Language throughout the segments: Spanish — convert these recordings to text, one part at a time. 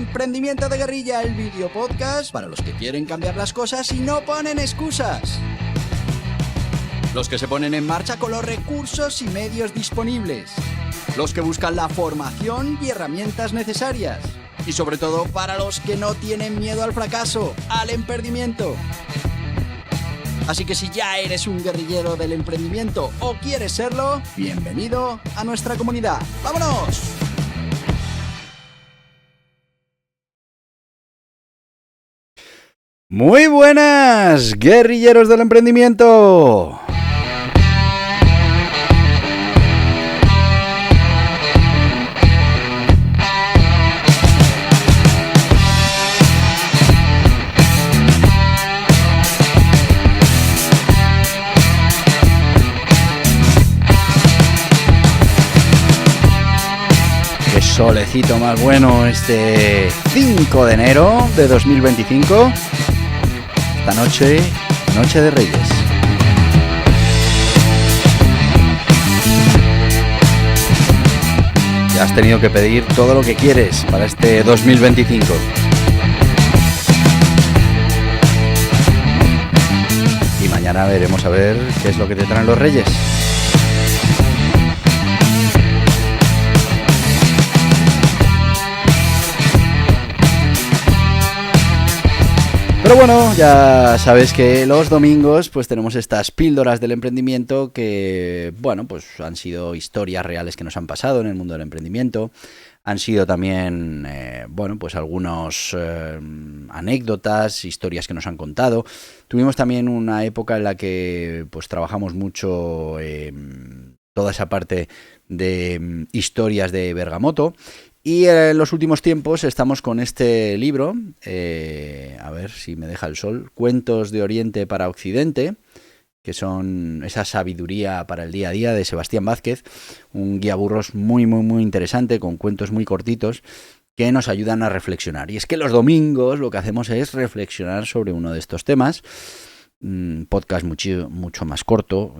Emprendimiento de Guerrilla, el video podcast para los que quieren cambiar las cosas y no ponen excusas. Los que se ponen en marcha con los recursos y medios disponibles. Los que buscan la formación y herramientas necesarias. Y sobre todo para los que no tienen miedo al fracaso, al emprendimiento. Así que si ya eres un guerrillero del emprendimiento o quieres serlo, bienvenido a nuestra comunidad. ¡Vámonos! Muy buenas, guerrilleros del emprendimiento. Qué solecito más bueno este 5 de enero de 2025. Esta noche, Noche de Reyes. Ya has tenido que pedir todo lo que quieres para este 2025. Y mañana veremos a ver qué es lo que te traen los Reyes. Pero bueno, ya sabes que los domingos pues tenemos estas píldoras del emprendimiento que, bueno, pues han sido historias reales que nos han pasado en el mundo del emprendimiento. Han sido también, bueno, pues algunos anécdotas, historias que nos han contado. Tuvimos también una época en la que pues trabajamos mucho toda esa parte de historias de Bergamoto. Y en los últimos tiempos estamos con este libro, a ver si me deja el sol, Cuentos de Oriente para Occidente, que son esa sabiduría para el día a día de Sebastián Vázquez, un guiaburros muy interesante, con cuentos muy cortitos que nos ayudan a reflexionar. Y es que los domingos lo que hacemos es reflexionar sobre uno de estos temas. Podcast mucho más corto,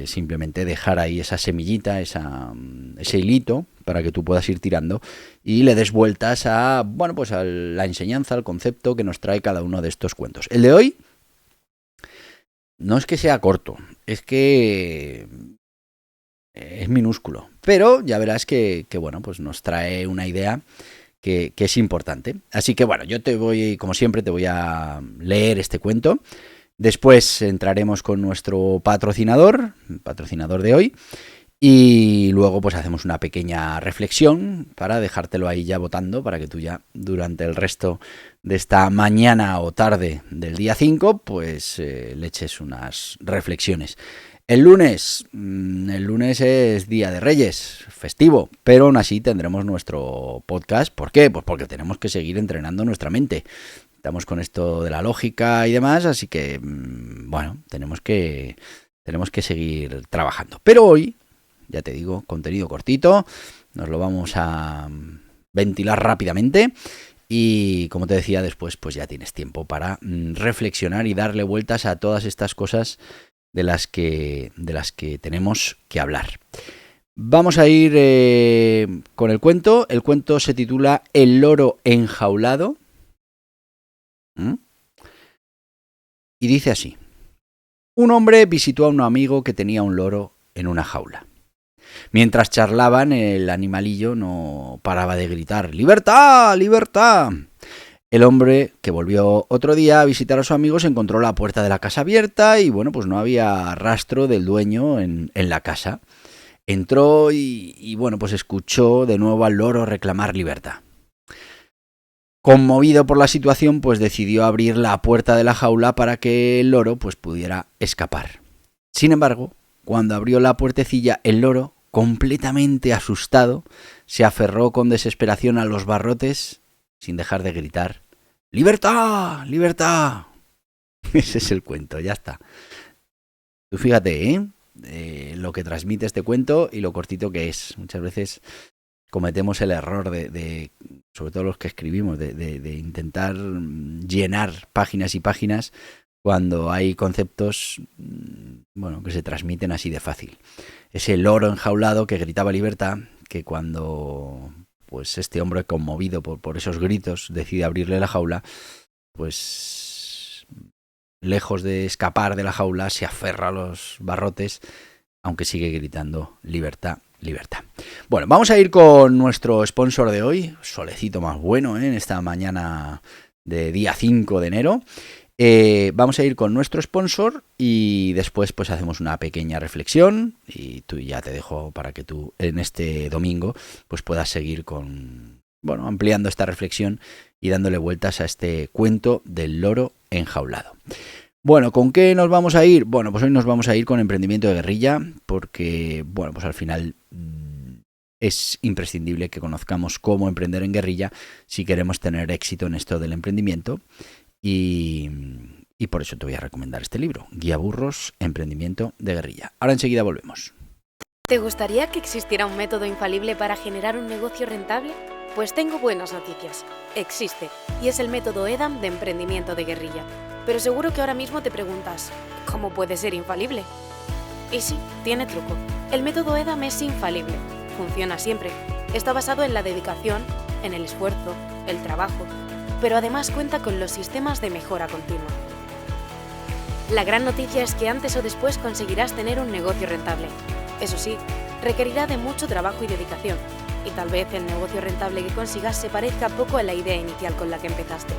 simplemente dejar ahí esa semillita, ese hilito para que tú puedas ir tirando y le des vueltas a, bueno, pues a la enseñanza, al concepto que nos trae cada uno de estos cuentos. El de hoy no es que sea corto, es que es minúsculo, pero ya verás que bueno, pues nos trae una idea que es importante. Así que bueno, yo como siempre, te voy a leer este cuento. Después entraremos con nuestro patrocinador de hoy, y luego pues hacemos una pequeña reflexión para dejártelo ahí ya votando, para que tú ya durante el resto de esta mañana o tarde del día 5 pues le eches unas reflexiones. El lunes es Día de Reyes, festivo, pero aún así tendremos nuestro podcast. ¿Por qué? Pues porque tenemos que seguir entrenando nuestra mente. Estamos con esto de la lógica y demás, así que, bueno, tenemos que seguir trabajando. Pero hoy, ya te digo, contenido cortito, nos lo vamos a ventilar rápidamente y, como te decía, después pues ya tienes tiempo para reflexionar y darle vueltas a todas estas cosas de las que tenemos que hablar. Vamos a ir con el cuento. El cuento se titula El loro enjaulado. Y dice así: un hombre visitó a un amigo que tenía un loro en una jaula. Mientras charlaban, el animalillo no paraba de gritar: ¡Libertad! ¡Libertad! El hombre, que volvió otro día a visitar a su amigo, se encontró la puerta de la casa abierta y, bueno, pues no había rastro del dueño en la casa. Entró y bueno, pues escuchó de nuevo al loro reclamar libertad. Conmovido por la situación, pues decidió abrir la puerta de la jaula para que el loro pues pudiera escapar. Sin embargo, cuando abrió la puertecilla, el loro, completamente asustado, se aferró con desesperación a los barrotes sin dejar de gritar: ¡Libertad! ¡Libertad! Ese es el cuento, ya está. Tú fíjate, lo que transmite este cuento y lo cortito que es. Muchas veces cometemos el error de sobre todo los que escribimos, de intentar llenar páginas y páginas cuando hay conceptos, bueno, que se transmiten así de fácil. Ese loro enjaulado que gritaba libertad, que cuando pues este hombre, conmovido por esos gritos, decide abrirle la jaula, pues lejos de escapar de la jaula, se aferra a los barrotes, aunque sigue gritando libertad, libertad. Bueno, vamos a ir con nuestro sponsor de hoy, solecito más bueno, en esta mañana de día 5 de enero. Vamos a ir con nuestro sponsor y después pues hacemos una pequeña reflexión y tú ya te dejo para que tú en este domingo pues puedas seguir con, bueno, ampliando esta reflexión y dándole vueltas a este cuento del loro enjaulado. Bueno, ¿con qué nos vamos a ir? Bueno, pues hoy nos vamos a ir con emprendimiento de guerrilla porque, bueno, pues al final es imprescindible que conozcamos cómo emprender en guerrilla si queremos tener éxito en esto del emprendimiento. Y por eso te voy a recomendar este libro, Guía Burros, Emprendimiento de Guerrilla. Ahora enseguida volvemos. ¿Te gustaría que existiera un método infalible para generar un negocio rentable? Pues tengo buenas noticias. Existe, y es el método EDAM de emprendimiento de guerrilla. Pero seguro que ahora mismo te preguntas, ¿cómo puede ser infalible? Y sí, tiene truco. El método EDAM es infalible. Funciona siempre. Está basado en la dedicación, en el esfuerzo, el trabajo, pero además cuenta con los sistemas de mejora continua. La gran noticia es que antes o después conseguirás tener un negocio rentable. Eso sí, requerirá de mucho trabajo y dedicación, y tal vez el negocio rentable que consigas se parezca poco a la idea inicial con la que empezaste.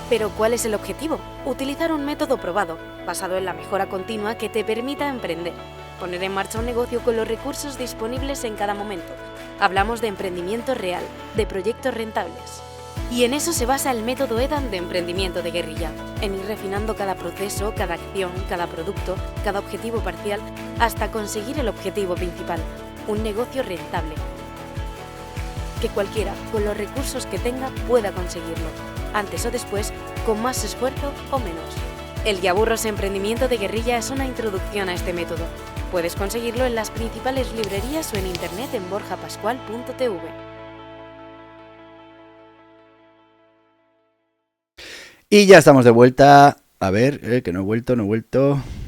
Pero ¿cuál es el objetivo? Utilizar un método probado, basado en la mejora continua que te permita emprender, poner en marcha un negocio con los recursos disponibles en cada momento. Hablamos de emprendimiento real, de proyectos rentables. Y en eso se basa el método EDAM de emprendimiento de guerrilla, en ir refinando cada proceso, cada acción, cada producto, cada objetivo parcial, hasta conseguir el objetivo principal, un negocio rentable. Que cualquiera, con los recursos que tenga, pueda conseguirlo, antes o después, con más esfuerzo o menos. El Guía Burros Emprendimiento de Guerrilla es una introducción a este método. Puedes conseguirlo en las principales librerías o en internet en borjapascual.tv. Y ya estamos de vuelta. A ver, que no he vuelto.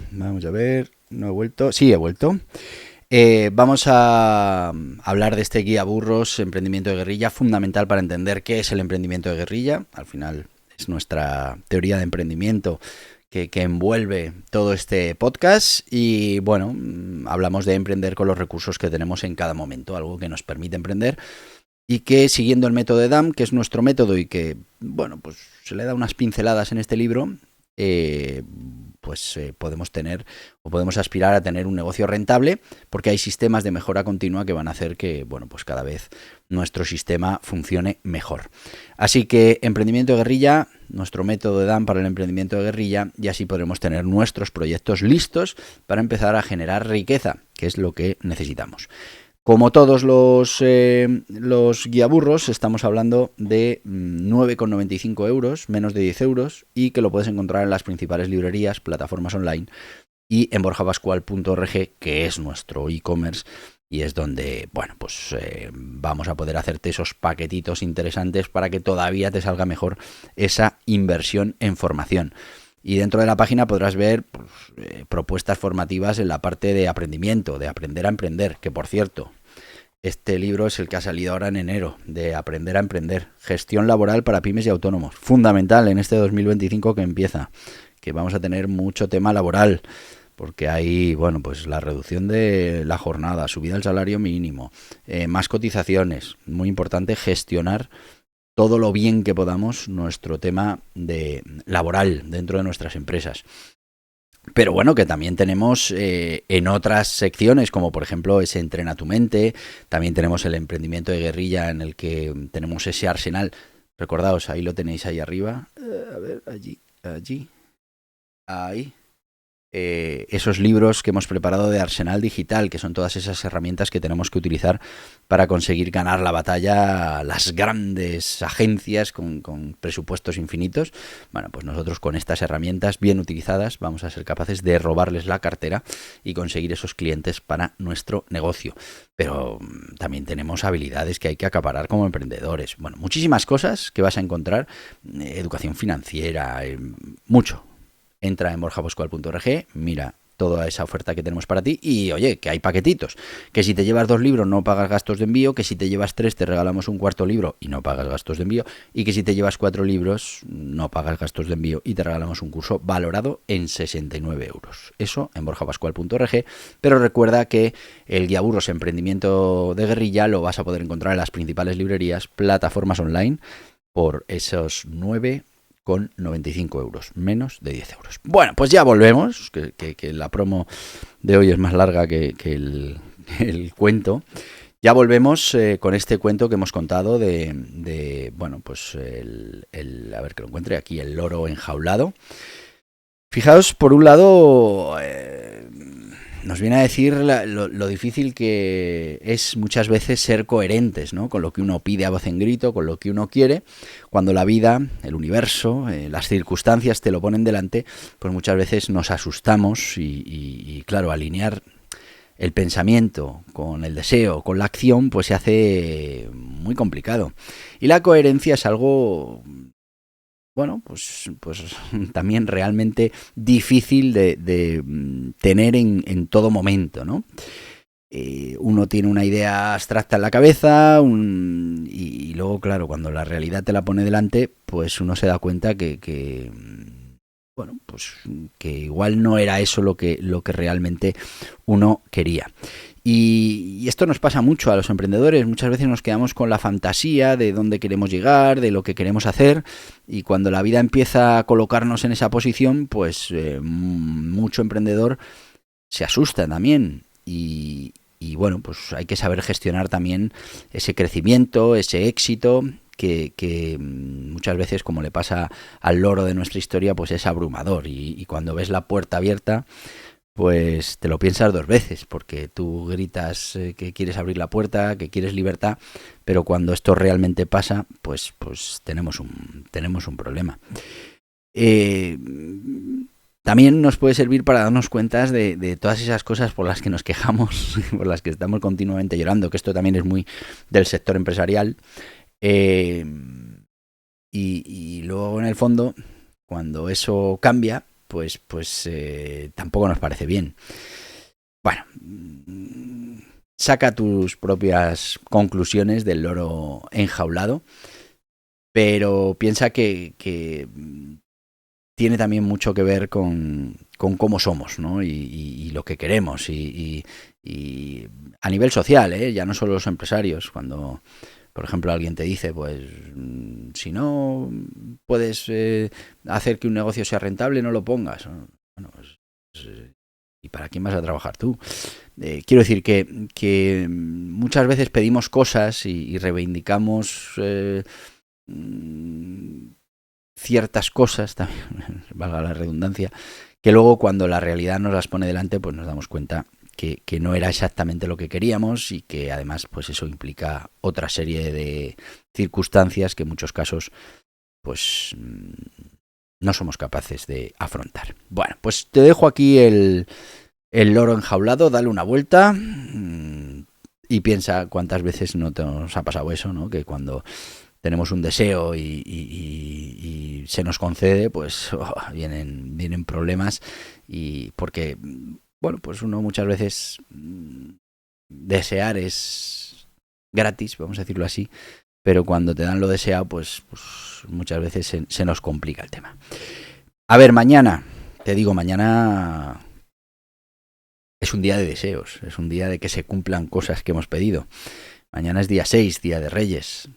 Vamos a ver, no he vuelto. Sí, he vuelto. Vamos a hablar de este Guía Burros, Emprendimiento de Guerrilla, fundamental para entender qué es el emprendimiento de guerrilla. Al final es nuestra teoría de emprendimiento que envuelve todo este podcast. Y bueno, hablamos de emprender con los recursos que tenemos en cada momento, algo que nos permite emprender. Y que siguiendo el método EDAM, que es nuestro método y que, bueno, pues se le da unas pinceladas en este libro, podemos tener o podemos aspirar a tener un negocio rentable porque hay sistemas de mejora continua que van a hacer que, bueno, pues cada vez nuestro sistema funcione mejor. Así que emprendimiento de guerrilla, nuestro método EDAM para el emprendimiento de guerrilla, y así podremos tener nuestros proyectos listos para empezar a generar riqueza, que es lo que necesitamos. Como todos los guiaburros, estamos hablando de 9,95 euros, menos de 10 euros, y que lo puedes encontrar en las principales librerías, plataformas online y en borjapascual.org, que es nuestro e-commerce y es donde, bueno, pues vamos a poder hacerte esos paquetitos interesantes para que todavía te salga mejor esa inversión en formación. Y dentro de la página podrás ver propuestas formativas en la parte de aprendimiento, de aprender a emprender, que por cierto, este libro es el que ha salido ahora en enero, de Aprender a Emprender, gestión laboral para pymes y autónomos. Fundamental en este 2025 que empieza, que vamos a tener mucho tema laboral, porque hay, bueno, pues la reducción de la jornada, subida del salario mínimo, más cotizaciones, muy importante gestionar todo lo bien que podamos nuestro tema de laboral dentro de nuestras empresas. Pero bueno, que también tenemos en otras secciones, como por ejemplo ese Entrena tu mente, también tenemos el emprendimiento de guerrilla en el que tenemos ese arsenal. Recordaos, ahí lo tenéis ahí arriba. A ver, allí, ahí. Esos libros que hemos preparado de Arsenal Digital, que son todas esas herramientas que tenemos que utilizar para conseguir ganar la batalla a las grandes agencias con presupuestos infinitos. Bueno, pues nosotros con estas herramientas bien utilizadas vamos a ser capaces de robarles la cartera y conseguir esos clientes para nuestro negocio. Pero también tenemos habilidades que hay que acaparar como emprendedores. Bueno, muchísimas cosas que vas a encontrar, educación financiera, mucho. Entra en borjapascual.org, mira toda esa oferta que tenemos para ti. Y oye, que hay paquetitos, que si te llevas 2 libros no pagas gastos de envío, que si te llevas 3 te regalamos un cuarto libro y no pagas gastos de envío, y que si te llevas 4 libros no pagas gastos de envío y te regalamos un curso valorado en 69 euros. Eso en borjapascual.org, pero recuerda que el guía Burros Emprendimiento de Guerrilla lo vas a poder encontrar en las principales librerías, plataformas online, por esos 9,95 euros, menos de 10 euros. Bueno, pues ya volvemos, que la promo de hoy es más larga que el cuento. Ya volvemos con este cuento que hemos contado de bueno, pues a ver que lo encuentre aquí, el loro enjaulado. Fijaos, por un lado, nos viene a decir lo difícil que es muchas veces ser coherentes, ¿no? Con lo que uno pide a voz en grito, con lo que uno quiere. Cuando la vida, el universo, las circunstancias te lo ponen delante, pues muchas veces nos asustamos y claro, alinear el pensamiento con el deseo, con la acción, pues se hace muy complicado. Y la coherencia es algo, bueno, pues también realmente difícil de tener en todo momento, ¿no? Uno tiene una idea abstracta en la cabeza y luego, claro, cuando la realidad te la pone delante, pues uno se da cuenta que bueno, pues que igual no era eso lo que realmente uno quería. Y esto nos pasa mucho a los emprendedores. Muchas veces nos quedamos con la fantasía de dónde queremos llegar, de lo que queremos hacer, y cuando la vida empieza a colocarnos en esa posición, pues mucho emprendedor se asusta también. Y bueno, pues hay que saber gestionar también ese crecimiento, ese éxito, que muchas veces, como le pasa al loro de nuestra historia, pues es abrumador. Y cuando ves la puerta abierta, pues te lo piensas 2 veces, porque tú gritas que quieres abrir la puerta, que quieres libertad, pero cuando esto realmente pasa, pues tenemos un problema. También nos puede servir para darnos cuenta de todas esas cosas por las que nos quejamos, por las que estamos continuamente llorando, que esto también es muy del sector empresarial. Y luego, en el fondo, cuando eso cambia, pues tampoco nos parece bien. Bueno, saca tus propias conclusiones del loro enjaulado, pero piensa que tiene también mucho que ver con cómo somos, ¿no? Y lo que queremos, y a nivel social, ya no solo los empresarios. Cuando, por ejemplo, alguien te dice, pues si no puedes hacer que un negocio sea rentable, no lo pongas. Bueno, pues, ¿y para quién vas a trabajar tú? Quiero decir que muchas veces pedimos cosas y reivindicamos ciertas cosas, también, valga la redundancia, que luego cuando la realidad nos las pone delante, pues nos damos cuenta que no era exactamente lo que queríamos, y que además pues eso implica otra serie de circunstancias que en muchos casos pues no somos capaces de afrontar. Bueno, pues te dejo aquí el loro enjaulado, dale una vuelta y piensa cuántas veces no nos ha pasado eso, ¿no? Que cuando tenemos un deseo y se nos concede, pues vienen problemas, y porque bueno, pues uno muchas veces desear es gratis, vamos a decirlo así, pero cuando te dan lo deseado, pues muchas veces se nos complica el tema. A ver, mañana es un día de deseos, es un día de que se cumplan cosas que hemos pedido. Mañana es día 6, día de Reyes.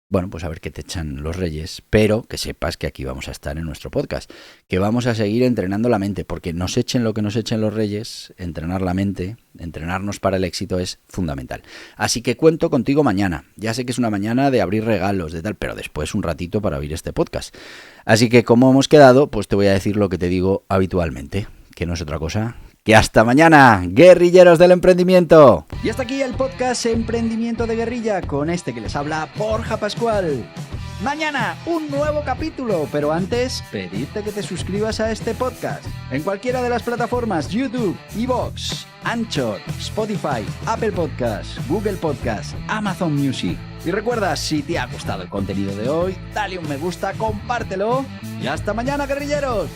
Bueno, pues a ver qué te echan los Reyes, pero que sepas que aquí vamos a estar en nuestro podcast, que vamos a seguir entrenando la mente, porque nos echen lo que nos echen los Reyes, entrenar la mente, entrenarnos para el éxito es fundamental. Así que cuento contigo mañana. Ya sé que es una mañana de abrir regalos, de tal, pero después un ratito para oír este podcast. Así que, como hemos quedado, pues te voy a decir lo que te digo habitualmente, que no es otra cosa que hasta mañana, guerrilleros del emprendimiento. Y hasta aquí el podcast Emprendimiento de Guerrilla, con este que les habla Borja Pascual. Mañana un nuevo capítulo, pero antes pedirte que te suscribas a este podcast en cualquiera de las plataformas: YouTube, iVoox, Anchor, Spotify, Apple Podcasts, Google Podcasts, Amazon Music. Y recuerda, si te ha gustado el contenido de hoy, dale un me gusta, compártelo y hasta mañana, guerrilleros.